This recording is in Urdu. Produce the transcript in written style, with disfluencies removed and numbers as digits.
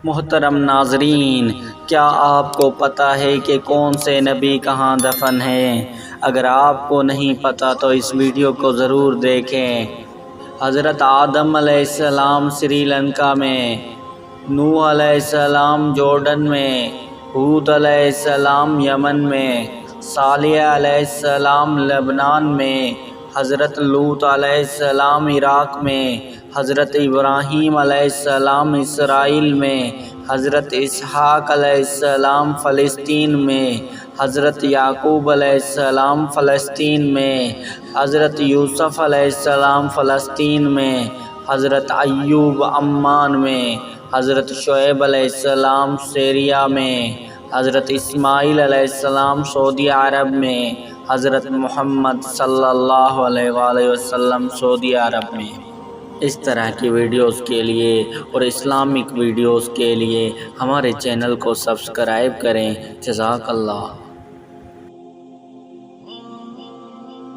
محترم ناظرین، کیا آپ کو پتہ ہے کہ کون سے نبی کہاں دفن ہیں؟ اگر آپ کو نہیں پتہ تو اس ویڈیو کو ضرور دیکھیں۔ حضرت آدم علیہ السلام سری لنکا میں، نوح علیہ السلام جارڈن میں، ہود علیہ السلام یمن میں، صالح علیہ السلام لبنان میں، حضرت لوط علیہ السلام عراق میں، حضرت ابراہیم علیہ السلام اسرائیل میں، حضرت اسحاق علیہ السلام فلسطین میں، حضرت یعقوب علیہ السلام فلسطین میں، حضرت یوسف علیہ السلام فلسطین میں، حضرت ایوب عمان میں، حضرت شعیب علیہ السلام سیریا میں، حضرت اسماعیل علیہ السلام سعودی عرب میں، حضرت محمد صلی اللہ علیہ وآلہ وسلم سعودی عرب میں۔ اس طرح کی ویڈیوز کے لیے اور اسلامک ویڈیوز کے لیے ہمارے چینل کو سبسکرائب کریں۔ جزاک اللہ۔